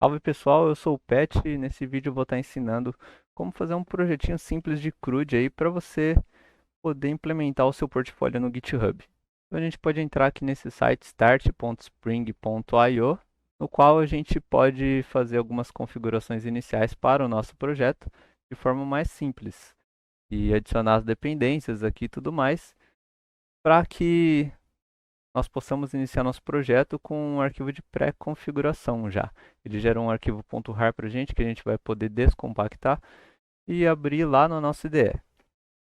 Salve pessoal, eu sou o Pet e nesse vídeo eu vou estar ensinando como fazer um projetinho simples de CRUD aí para você poder implementar o seu portfólio no GitHub. Então a gente pode entrar aqui nesse site start.spring.io, no qual a gente pode fazer algumas configurações iniciais para o nosso projeto de forma mais simples e adicionar as dependências aqui e tudo mais para que nós possamos iniciar nosso projeto com um arquivo de pré-configuração já. Ele gera um arquivo .rar para a gente, que a gente vai poder descompactar e abrir lá no nosso IDE,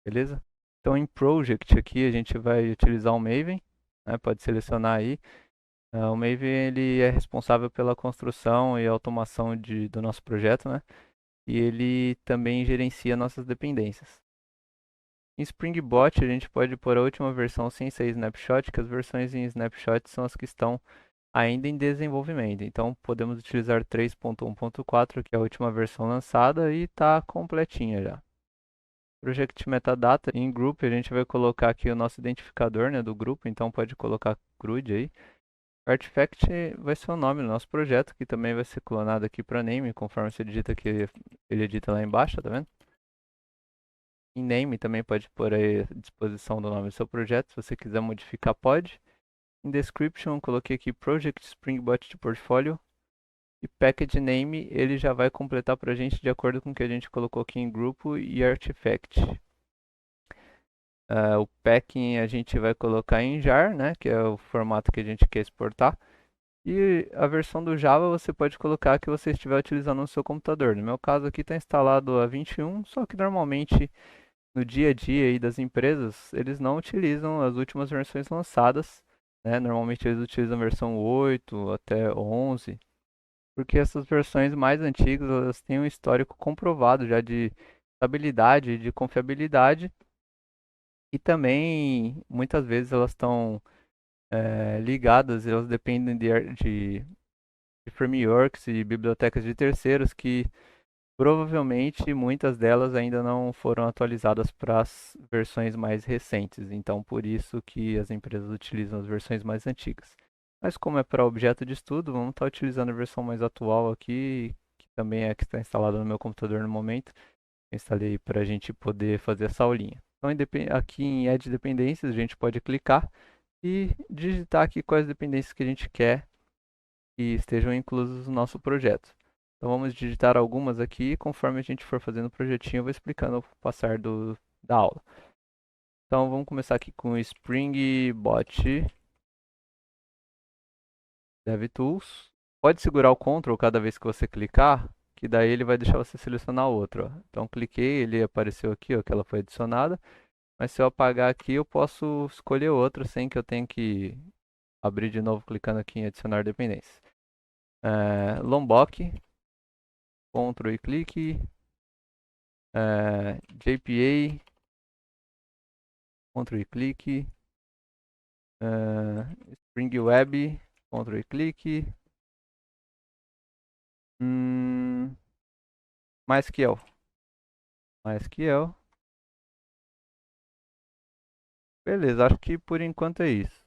beleza? Então em Project aqui a gente vai utilizar o Maven, né? Pode selecionar aí. O Maven ele é responsável pela construção e automação do nosso projeto, né? E ele também gerencia nossas dependências. Em Spring Boot a gente pode pôr a última versão sem ser snapshot, que as versões em snapshot são as que estão ainda em desenvolvimento. Então podemos utilizar 3.1.4, que é a última versão lançada e está completinha já. Project Metadata, em Group a gente vai colocar aqui o nosso identificador, né, do grupo, então pode colocar CRUD aí. Artifact vai ser o nome do nosso projeto, que também vai ser clonado aqui para name, conforme você digita aqui, ele edita lá embaixo, tá vendo? Em name também pode pôr aí à disposição do nome do seu projeto, se você quiser modificar pode. Em description, coloquei aqui Project Spring Boot de Portfolio. E package name ele já vai completar para a gente de acordo com o que a gente colocou aqui em grupo e artifact. O packing a gente vai colocar em jar, né, que é o formato que a gente quer exportar. E a versão do Java você pode colocar a que você estiver utilizando no seu computador. No meu caso aqui está instalado a 21, só que normalmente no dia a dia aí das empresas eles não utilizam as últimas versões lançadas, né? Normalmente eles utilizam a versão 8 até 11. Porque essas versões mais antigas elas têm um histórico comprovado já de estabilidade, de confiabilidade e também muitas vezes elas estão ligadas, elas dependem de frameworks e bibliotecas de terceiros que provavelmente muitas delas ainda não foram atualizadas para as versões mais recentes. Então por isso que as empresas utilizam as versões mais antigas. Mas como é para objeto de estudo, vamos estar utilizando a versão mais atual aqui, que também é a que está instalada no meu computador no momento. Eu instalei para a gente poder fazer essa aulinha. Então, aqui em Add Dependências, a gente pode clicar e digitar aqui quais dependências que a gente quer que estejam inclusas no nosso projeto. Então, vamos digitar algumas aqui, conforme a gente for fazendo o projetinho, eu vou explicando ao passar da aula. Então, vamos começar aqui com Spring Boot DevTools. Pode segurar o Ctrl cada vez que você clicar, que daí ele vai deixar você selecionar outro. Ó. Então cliquei, ele apareceu aqui, ó, que ela foi adicionada. Mas se eu apagar aqui, eu posso escolher outro sem que eu tenha que abrir de novo clicando aqui em adicionar dependências. Lombok, Ctrl e clique. JPA, Ctrl e clique. Spring Web, Ctrl e clique. MySQL. MySQL. Beleza, acho que por enquanto é isso.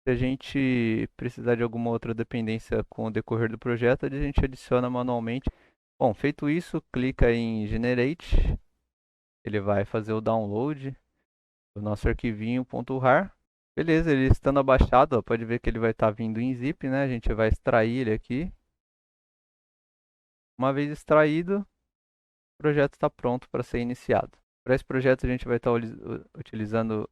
Se a gente precisar de alguma outra dependência com o decorrer do projeto, a gente adiciona manualmente. Bom, feito isso, clica em Generate. Ele vai fazer o download do nosso arquivinho .rar. Beleza, ele estando abaixado, ó, pode ver que ele vai estar vindo em zip, né? A gente vai extrair ele aqui. Uma vez extraído, o projeto está pronto para ser iniciado. Para esse projeto a gente vai estar utilizando,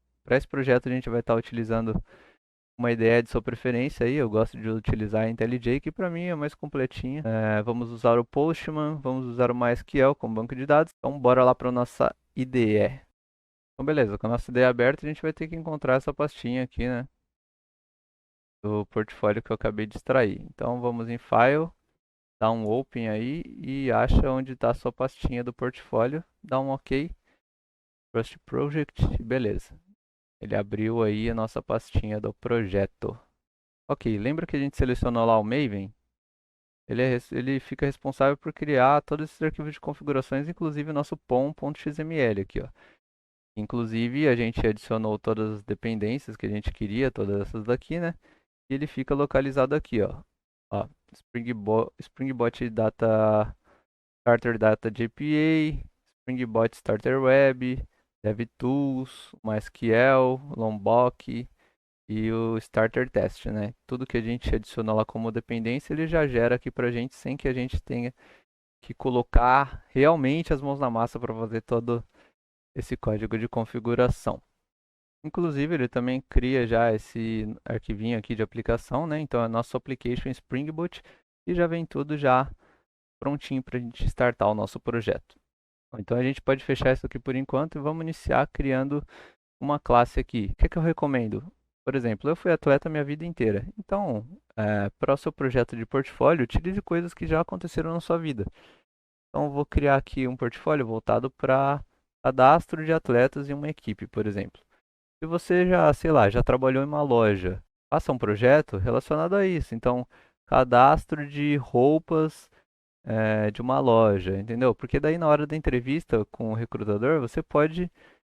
uma ideia de sua preferência aí. Eu gosto de utilizar a IntelliJ, que para mim é mais completinha. Vamos usar o Postman, vamos usar o MySQL como banco de dados. Então bora lá para nossa IDE. Então beleza, com a nossa IDE aberta a gente vai ter que encontrar essa pastinha aqui, né? Do portfólio que eu acabei de extrair. Então vamos em File, dá um Open aí e acha onde está a sua pastinha do portfólio. Dá um OK. Trust Project, beleza. Ele abriu aí a nossa pastinha do projeto. Ok, lembra que a gente selecionou lá o Maven? Ele fica responsável por criar todos esses arquivos de configurações, inclusive o nosso pom.xml aqui, ó. Inclusive, a gente adicionou todas as dependências que a gente queria, todas essas daqui, né? E ele fica localizado aqui, ó. Ó, Springbot Data Starter Data JPA, Springbot Starter Web, DevTools, MySQL, Lombok e o Starter Test, né? Tudo que a gente adiciona lá como dependência, ele já gera aqui pra gente sem que a gente tenha que colocar realmente as mãos na massa para fazer todo esse código de configuração. Inclusive, ele também cria já esse arquivinho aqui de aplicação, né? Então, é nosso application Spring Boot e já vem tudo já prontinho para a gente startar o nosso projeto. Então, a gente pode fechar isso aqui por enquanto e vamos iniciar criando uma classe aqui. O que é que eu recomendo? Por exemplo, eu fui atleta minha vida inteira. Então, para o seu projeto de portfólio, utilize coisas que já aconteceram na sua vida. Então, eu vou criar aqui um portfólio voltado para cadastro de atletas em uma equipe, por exemplo. Se você já, sei lá, já trabalhou em uma loja, faça um projeto relacionado a isso. Então, cadastro de roupas de uma loja, entendeu? Porque daí na hora da entrevista com o recrutador, você pode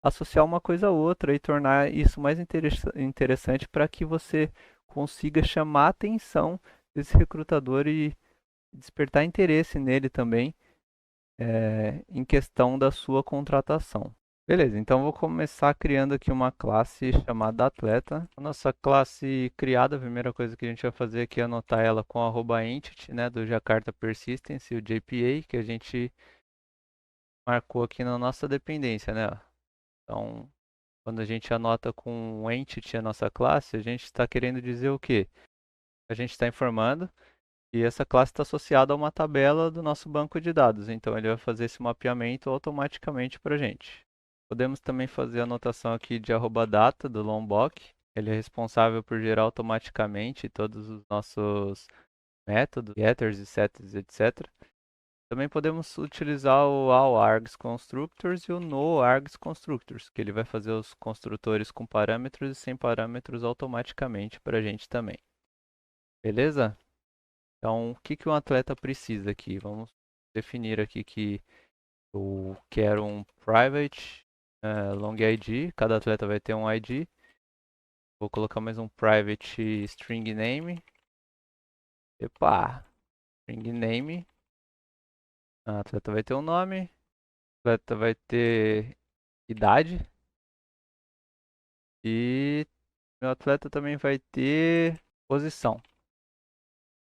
associar uma coisa a outra e tornar isso mais interessante para que você consiga chamar a atenção desse recrutador e despertar interesse nele também em questão da sua contratação. Beleza, então vou começar criando aqui uma classe chamada atleta. A nossa classe criada, a primeira coisa que a gente vai fazer aqui é anotar ela com @entity, né, do Jakarta Persistence, o JPA, que a gente marcou aqui na nossa dependência, né? Então, quando a gente anota com entity a nossa classe, a gente está querendo dizer o quê? A gente está informando que essa classe está associada a uma tabela do nosso banco de dados. Então, ele vai fazer esse mapeamento automaticamente para a gente. Podemos também fazer a anotação aqui de @data do Lombok. Ele é responsável por gerar automaticamente todos os nossos métodos, getters e setters, etc. Também podemos utilizar o all_args constructors e o no_args constructors, que ele vai fazer os construtores com parâmetros e sem parâmetros automaticamente para a gente também. Beleza? Então, o que que um atleta precisa aqui? Vamos definir aqui que eu quero um private long ID, cada atleta vai ter um ID. Vou colocar mais um private string name. Epa, string name. A atleta vai ter um nome, o atleta vai ter idade e meu atleta também vai ter posição.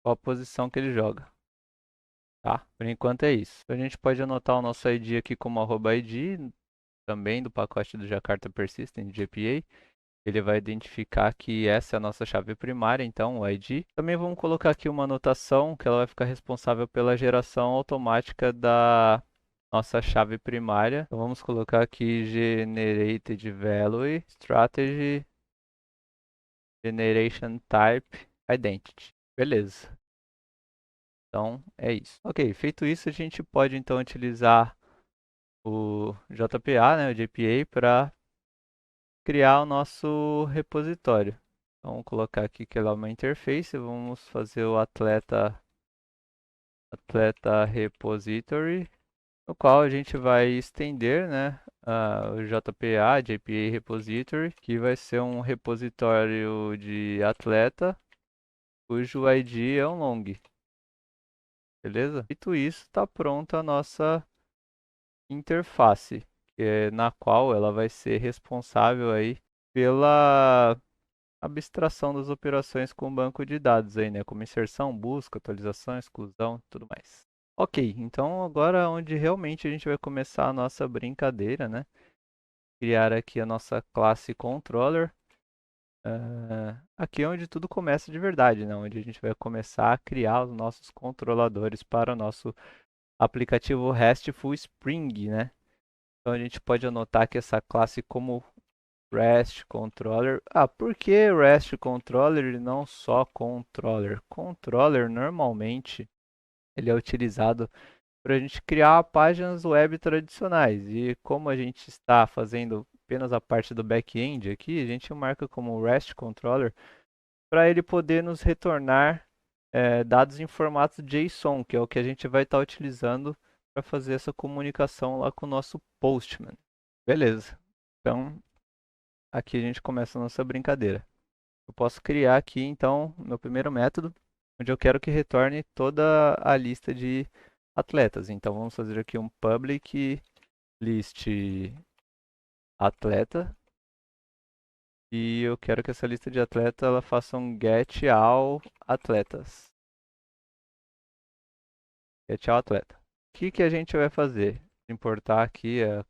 Qual a posição que ele joga, tá? Por enquanto é isso. A gente pode anotar o nosso ID aqui como @ID, também do pacote do Jakarta Persistent, JPA. Ele vai identificar que essa é a nossa chave primária, então o ID. Também vamos colocar aqui uma anotação que ela vai ficar responsável pela geração automática da nossa chave primária. Então vamos colocar aqui generated value strategy generation type identity. Beleza. Então é isso. Ok, feito isso, a gente pode então utilizar o JPA, né, o JPA, para criar o nosso repositório. Então, vamos colocar aqui que ela é uma interface, vamos fazer o atleta repository, no qual a gente vai estender, né, o JPA, JPA repository, que vai ser um repositório de atleta, cujo ID é um long. Beleza? Feito isso, está pronta a nossa interface, na qual ela vai ser responsável aí pela abstração das operações com banco de dados aí, né? Como inserção, busca, atualização, exclusão, tudo mais. Ok, então agora onde realmente a gente vai começar a nossa brincadeira, né? Criar aqui a nossa classe controller. Aqui é onde tudo começa de verdade, né? Onde a gente vai começar a criar os nossos controladores para o nosso aplicativo RESTful Spring, né? Então a gente pode anotar aqui essa classe como REST Controller. Por que REST Controller e não só Controller? Controller normalmente ele é utilizado para a gente criar páginas web tradicionais. E como a gente está fazendo apenas a parte do back-end aqui, a gente marca como REST Controller para ele poder nos retornar dados em formato JSON, que é o que a gente vai estar utilizando para fazer essa comunicação lá com o nosso Postman. Beleza. Então, aqui a gente começa a nossa brincadeira. Eu posso criar aqui, então, meu primeiro método. onde eu quero que retorne toda a lista de atletas. Então vamos fazer aqui um public list atleta e eu quero que essa lista de atleta ela faça um get all atletas. Get all atleta. O que que a gente vai fazer? Importar aqui a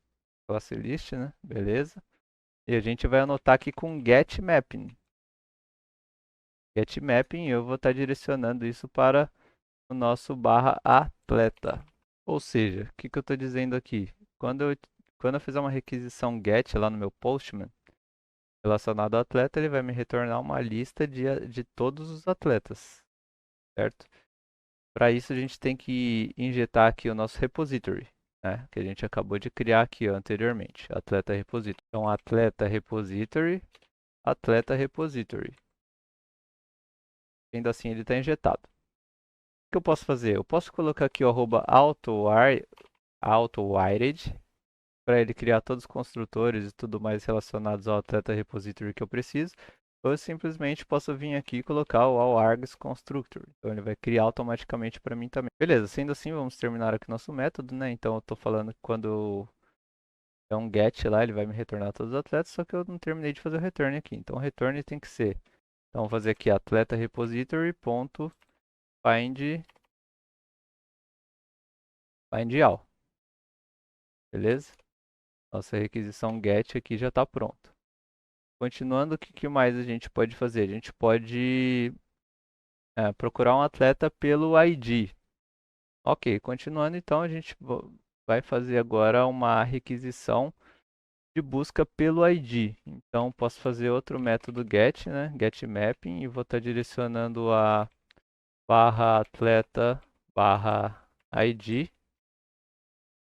classe list, né? Beleza. E a gente vai anotar aqui com get mapping. Get mapping, eu vou estar direcionando isso para o nosso barra atleta. Ou seja, o que que eu estou dizendo aqui? Quando eu fizer uma requisição get lá no meu Postman, relacionado ao atleta, ele vai me retornar uma lista de todos os atletas, certo? Para isso a gente tem que injetar aqui o nosso repository, né? Que a gente acabou de criar aqui ó, anteriormente, atleta repository. Então, atleta repository. Ainda assim ele está injetado. O que eu posso fazer? Eu posso colocar aqui o arroba auto-wired para ele criar todos os construtores e tudo mais relacionados ao atleta repository que eu preciso. Ou eu simplesmente posso vir aqui e colocar o all-args constructor. Então ele vai criar automaticamente para mim também. Beleza, sendo assim, vamos terminar aqui nosso método, né? Então eu estou falando que quando é um get lá, ele vai me retornar todos os atletas, só que eu não terminei de fazer o return aqui. Então o return tem que ser, então vou fazer aqui atleta repository.find all. Beleza? Nossa requisição get aqui já está pronta. Continuando, o que mais a gente pode fazer? A gente pode procurar um atleta pelo ID. Ok, continuando então, a gente vai fazer agora uma requisição de busca pelo ID. Então, posso fazer outro método get, né? Get mapping, e vou estar direcionando a barra atleta barra ID.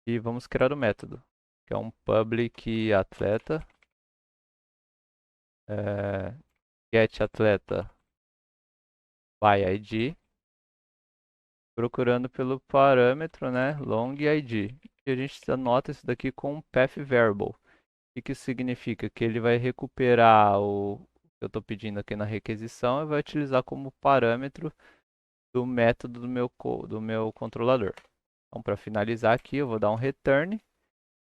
E vamos criar o método, que é um public atleta, get atleta by ID, procurando pelo parâmetro, né, long ID. E a gente anota isso daqui com um path variable. O que que isso significa? Que ele vai recuperar o que eu estou pedindo aqui na requisição e vai utilizar como parâmetro do método do meu controlador. Então, para finalizar aqui, eu vou dar um return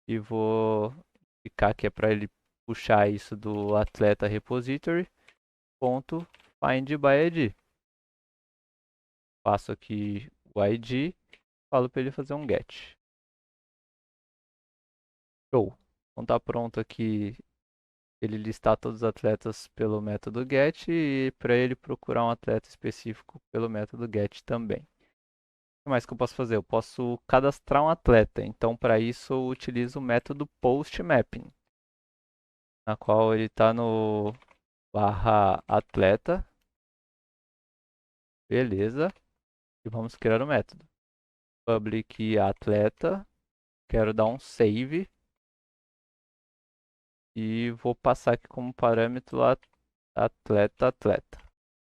e vou ficar aqui para ele puxar isso do atleta repository ponto find by ID. Passo aqui o ID, falo para ele fazer um get. Show. Então tá pronto aqui ele listar todos os atletas pelo método get e para ele procurar um atleta específico pelo método get também. O que mais que eu posso fazer? Eu posso cadastrar um atleta. Então para isso eu utilizo o método postMapping, na qual ele está no barra atleta. Beleza. E vamos criar o método. Public atleta. Quero dar um save. E vou passar aqui como parâmetro atleta.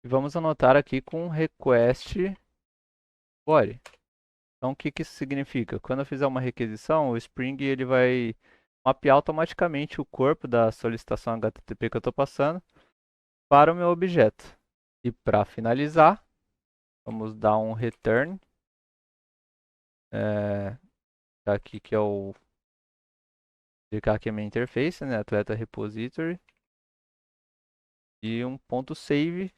E vamos anotar aqui com request body. Então o que que isso significa? Quando eu fizer uma requisição, o Spring ele vai mapear automaticamente o corpo da solicitação HTTP que eu estou passando para o meu objeto. E para finalizar, vamos dar um return. Tá aqui que é o clicar aqui a minha interface, né? Atleta repository. E um ponto save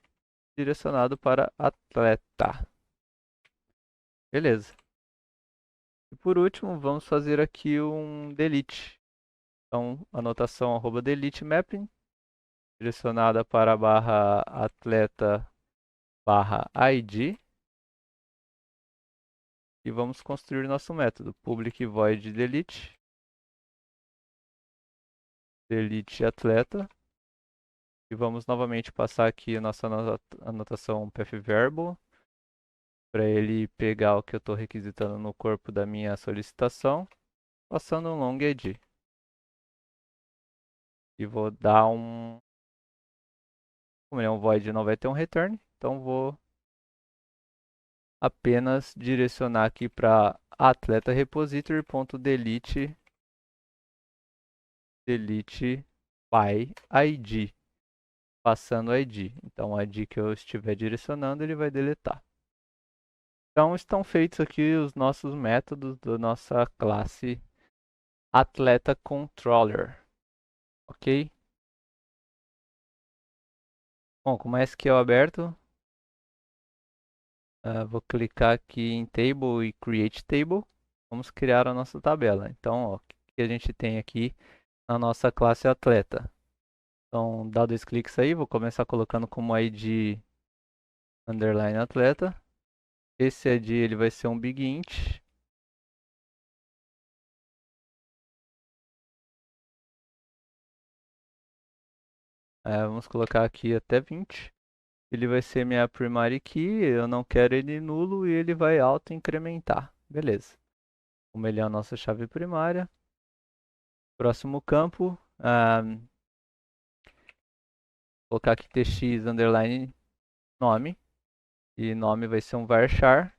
direcionado para atleta. Beleza. E por último, vamos fazer aqui um delete. Então, anotação arroba delete mapping, direcionada para a barra atleta barra ID. E vamos construir nosso método. Public void delete atleta. E vamos novamente passar aqui a nossa anotação path variable, para ele pegar o que eu estou requisitando no corpo da minha solicitação, passando um long ID. E vou dar como ele é um void não vai ter um return, então vou apenas direcionar aqui para atleta repository.delete by ID, passando o ID. Então o ID que eu estiver direcionando ele vai deletar. Então estão feitos aqui os nossos métodos da nossa classe Atleta Controller, ok? Bom, com o MySQL aberto, vou clicar aqui em Table e Create Table. Vamos criar a nossa tabela. Então, ó, o que a gente tem aqui na nossa classe Atleta? Então, dá 2 cliques aí, vou começar colocando como ID underline atleta. Esse ID ele vai ser um big int. Vamos colocar aqui até 20. Ele vai ser minha primary key, eu não quero ele nulo e ele vai auto-incrementar. Beleza. Como ele é a nossa chave primária. Próximo campo, colocar aqui tx underline nome. E nome vai ser um varchar.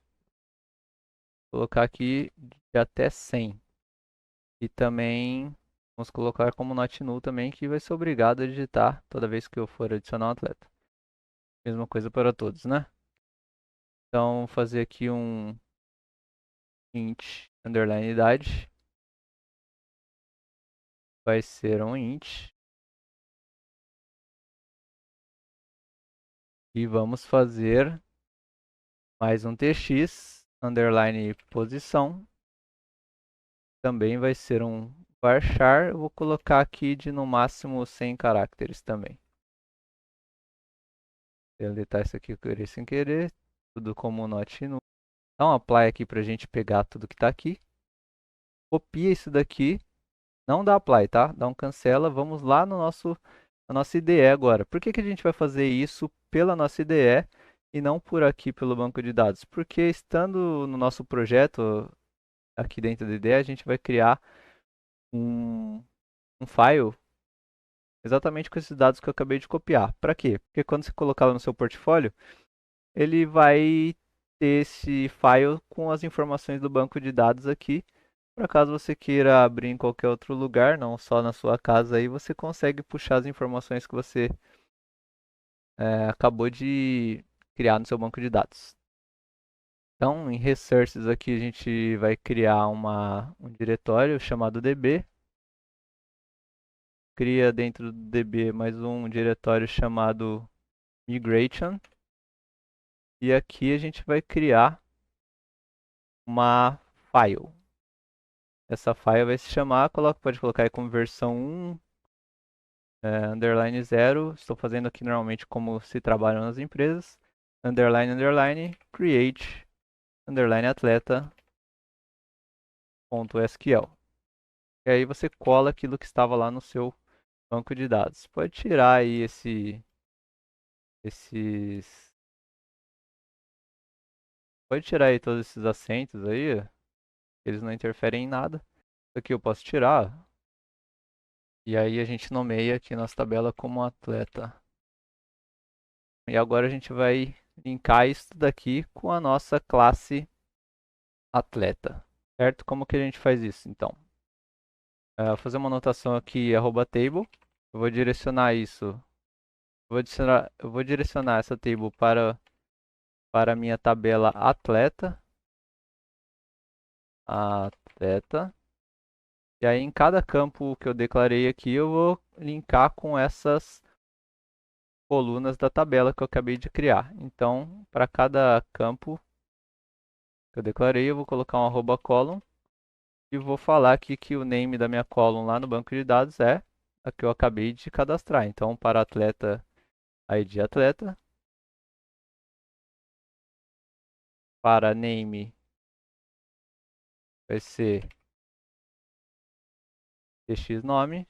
Colocar aqui de até 100. E também vamos colocar como not null também, que vai ser obrigado a digitar toda vez que eu for adicionar um atleta. Mesma coisa para todos, né? Então, fazer aqui um int underline idade. Vai ser um int. E vamos fazer mais um tx underline posição. Também vai ser um varchar. Eu vou colocar aqui de no máximo 100 caracteres também. Deletar isso aqui que eu queria sem querer. Tudo como not null. Dá um apply aqui para a gente pegar tudo que está aqui. Copia isso daqui. Não dá apply, tá? Dá um cancela. Vamos lá no na nossa IDE agora. Por que que a gente vai fazer isso pela nossa IDE e não por aqui pelo banco de dados? Porque estando no nosso projeto, aqui dentro da IDE, a gente vai criar um, um file exatamente com esses dados que eu acabei de copiar. Para quê? Porque quando você colocar lá no seu portfólio, ele vai ter esse file com as informações do banco de dados aqui. Por acaso você queira abrir em qualquer outro lugar, não só na sua casa aí, você consegue puxar as informações que você acabou de criar no seu banco de dados. Então, em resources aqui a gente vai criar um diretório chamado db. Cria dentro do db mais um diretório chamado migration. E aqui a gente vai criar uma file. Essa file vai se chamar, pode colocar aí como versão 1, underline 0. Estou fazendo aqui normalmente como se trabalham nas empresas. Underline, underline, create, underline atleta.sql. E aí você cola aquilo que estava lá no seu banco de dados. Pode tirar aí esses... Pode tirar aí todos esses acentos aí, eles não interferem em nada. Isso aqui eu posso tirar. E aí a gente nomeia aqui nossa tabela como atleta. E agora a gente vai linkar isso daqui com a nossa classe atleta. Certo? Como que a gente faz isso, então? Vou fazer uma anotação aqui, @table. Eu vou direcionar isso. Eu vou direcionar essa table para a minha tabela atleta. Atleta. E aí em cada campo que eu declarei aqui, eu vou linkar com essas colunas da tabela que eu acabei de criar. Então, para cada campo que eu declarei, eu vou colocar um @column e vou falar aqui que o name da minha column lá no banco de dados é a que eu acabei de cadastrar. Então, para atleta, ID atleta. Para name vai ser txnome.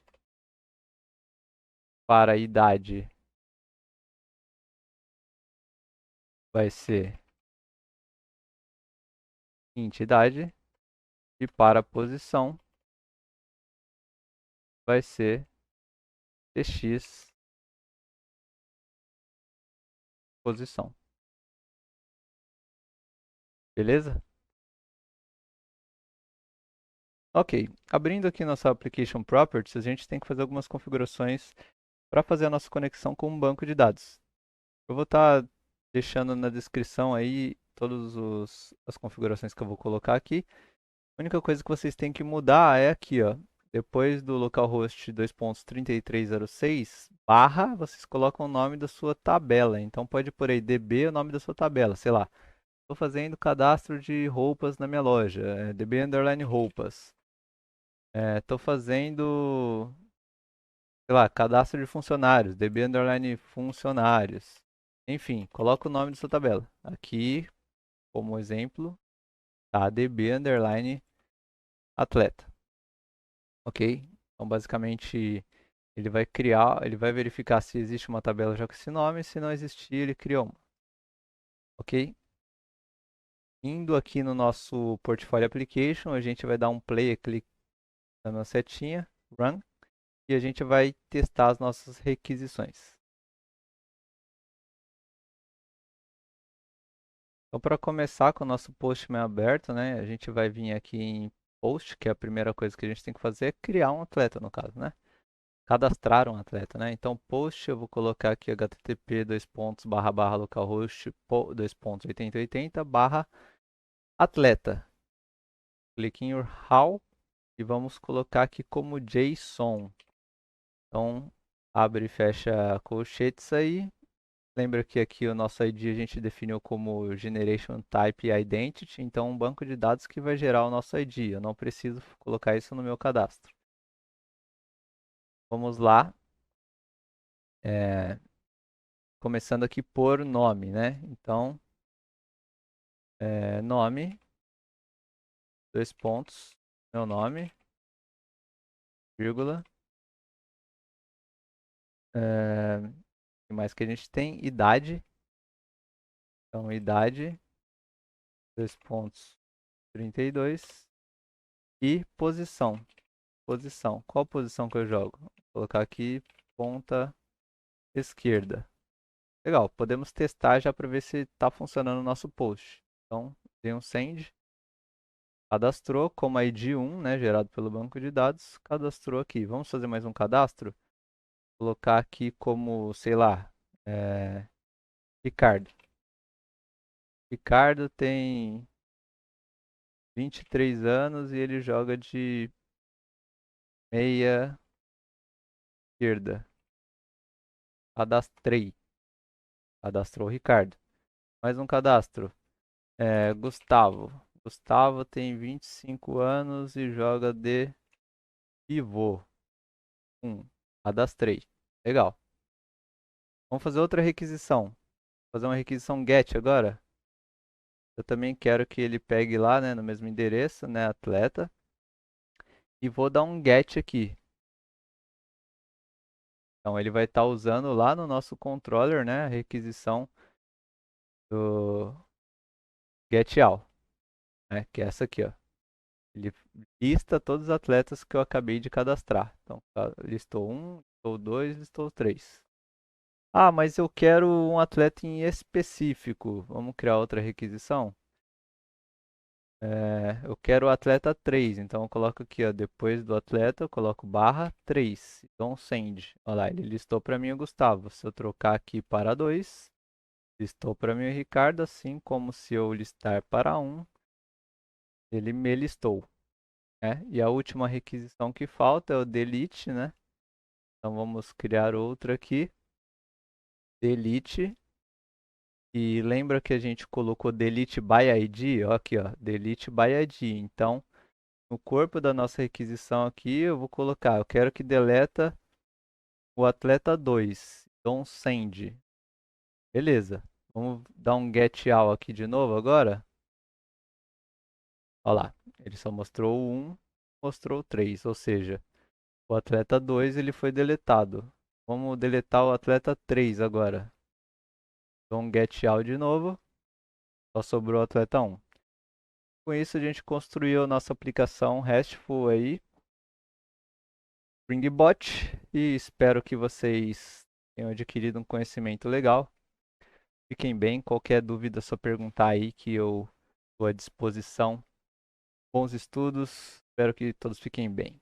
Para idade vai ser int idade. E para posição vai ser tx posição. Beleza? Ok, abrindo aqui nossa Application Properties, a gente tem que fazer algumas configurações para fazer a nossa conexão com um banco de dados. Eu vou estar deixando na descrição aí as configurações que eu vou colocar aqui. A única coisa que vocês têm que mudar é aqui, ó. Depois do localhost 2.3306 barra, vocês colocam o nome da sua tabela. Então pode pôr aí db o nome da sua tabela, sei lá. Estou fazendo cadastro de roupas na minha loja, db underline roupas. Estou fazendo, sei lá, cadastro de funcionários, db underline funcionários. Enfim, coloca o nome da sua tabela. Aqui, como exemplo, tá db underline atleta. Ok? Então, basicamente, ele vai verificar se existe uma tabela já com esse nome, se não existir, ele criou uma. Ok? Indo aqui no nosso Portfolio Application, a gente vai dar um play, clique na setinha, Run, e a gente vai testar as nossas requisições. Então, para começar com o nosso Postman aberto, né, a gente vai vir aqui em Post, que é a primeira coisa que a gente tem que fazer, é criar um atleta, no caso, né? Cadastrar um atleta, né? Então, post, eu vou colocar aqui http localhost 8080 atleta. Clique em URL e vamos colocar aqui como JSON. Então, abre e fecha colchetes aí. Lembra que aqui o nosso ID a gente definiu como Generation Type Identity, então um banco de dados que vai gerar o nosso ID. Eu não preciso colocar isso no meu cadastro. Vamos lá. Começando aqui por nome, né? Então, nome, dois pontos, meu nome, vírgula. O que mais que a gente tem? Idade. Então, idade, dois pontos, 32. E posição. Posição. Qual posição que eu jogo? Vou colocar aqui, ponta esquerda. Legal, podemos testar já para ver se está funcionando o nosso post. Então, dei um send. Cadastrou como ID 1, né, gerado pelo banco de dados. Cadastrou aqui. Vamos fazer mais um cadastro? Colocar aqui como, sei lá, é, Ricardo. Ricardo tem 23 anos e ele joga de meia esquerda. Cadastrei. Cadastrou o Ricardo. Mais um cadastro. Gustavo. Gustavo tem 25 anos e joga de pivô. Cadastrei. Legal. Vamos fazer outra requisição. Fazer uma requisição get agora. Eu também quero que ele pegue lá, né, no mesmo endereço, né, atleta. E vou dar um get aqui. Então ele vai estar usando lá no nosso controller, né, a requisição do getAll, né, que é essa aqui, ó. Ele lista todos os atletas que eu acabei de cadastrar. Então, listou um, listou dois, listou três. Ah, mas eu quero um atleta em específico. Vamos criar outra requisição? Eu quero o atleta 3, então eu coloco aqui, ó, depois do atleta, eu coloco barra 3. Então, send. Olha lá, ele listou para mim o Gustavo. Se eu trocar aqui para 2, listou para mim o Ricardo, assim como se eu listar para 1, ele me listou. Né? E a última requisição que falta é o delete, né? Então vamos criar outra aqui. Delete. E lembra que a gente colocou delete by ID? Ó, aqui, ó, delete by ID. Então, no corpo da nossa requisição aqui, eu vou colocar, eu quero que deleta o atleta 2. Então, send. Beleza. Vamos dar um get all aqui de novo agora. Olha lá, ele só mostrou o 1, mostrou o 3, ou seja, o atleta 2 ele foi deletado. Vamos deletar o atleta 3 agora. Dou um get all de novo, só sobrou o atleta 1. Com isso a gente construiu a nossa aplicação RESTful aí, Springbot, e espero que vocês tenham adquirido um conhecimento legal. Fiquem bem, qualquer dúvida é só perguntar aí que eu estou à disposição. Bons estudos, espero que todos fiquem bem.